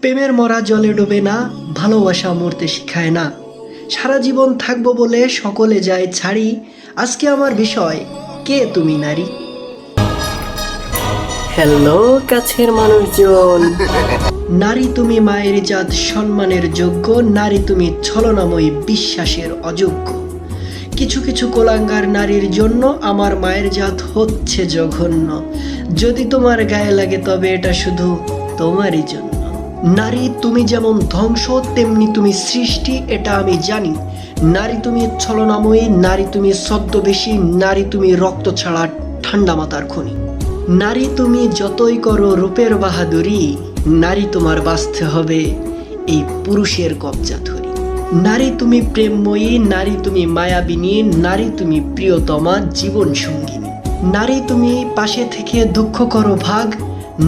প্রেমের মরা জলে ডোবে না, ভালোবাসা মরতে শিখায় না। সারা জীবন থাকবো বলে সকলে যায় ছাড়ি। আজকে আমার বিষয়, কে তুমি নারী? হ্যালো কাছের মানুষজন, নারী তুমি মায়ের জাত, সম্মানের যোগ্য। নারী তুমি ছলনাময়ী, বিশ্বাসের অযোগ্য। কিছু কিছু কোলাঙ্গার নারীর জন্য আমার মায়ের জাত হচ্ছে জঘন্য। যদি তোমার গায়ে লাগে তবে এটা শুধু তোমারই জন্য। নারী তুমি যেমন ধ্বংস তেমনি তুমি সৃষ্টি, এটা আমি জানি। নারী তুমি ছলনাময়ী, নারী তুমি ছদ্মবেশী, নারী তুমি রক্ত ছাড়া ঠান্ডা মাথার খনি। নারী তুমি যতই করো রূপের বাহাদুরি, নারী তোমার বাঁচতে হবে এই পুরুষের কবজা ধরি। নারী তুমি প্রেমময়ী, নারী তুমি মায়াবিনী, নারী তুমি প্রিয়তমা জীবন সঙ্গিনী। নারী তুমি পাশে থেকে দুঃখ করো ভাগ,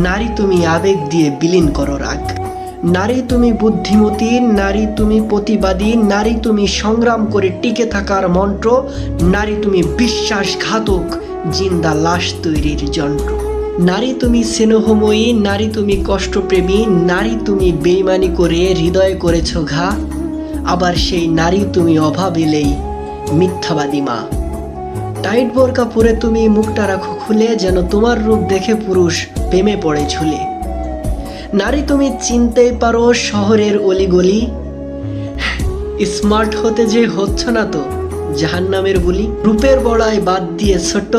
নারী তুমি আবেগ দিয়ে বিলীন করো রাগ। নারী তুমি বুদ্ধিমতী, নারী তুমি প্রতিবাদী, নারী তুমি সংগ্রাম করে টিকে থাকার মন্ত্র, নারী তুমি বিশ্বাসঘাতক জিন্দা লাশ তৈরির যন্ত্র। নারী তুমি স্নেহময়ী, নারী তুমি কষ্টপ্রেমী, নারী তুমি বেইমানি করে হৃদয় করেছ ঘা। আবার সেই নারী তুমি অভাব এলেই মিথ্যাবাদী মা। টাইট বোরকা পরে তুমি মুখটা রাখো খুলে, যেন তোমার রূপ দেখে পুরুষ প্রেমে পড়ে ঝুলে। নারী তুমি চিনতেই পারো শহরের অলিগলি, স্মার্ট হতে যে হচ্ছ না তো জাহান্নামের বুলি। রূপের বড়াই বাদ দিয়ে ছোট,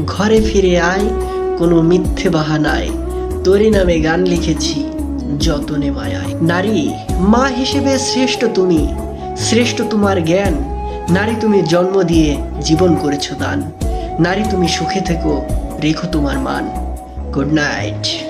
ঘরে ফিরে আয়, কোনো মিথ্যে বাহানায় তোরই নামে গান লিখেছি যতনে মায়ায়। নারী মা হিসেবে শ্রেষ্ঠ তুমি, শ্রেষ্ঠ তোমার জ্ঞান। নারী তুমি জন্ম দিয়ে জীবন করেছো দান। নারী তুমি সুখে থেকো, রেখো তোমার মান। Good night.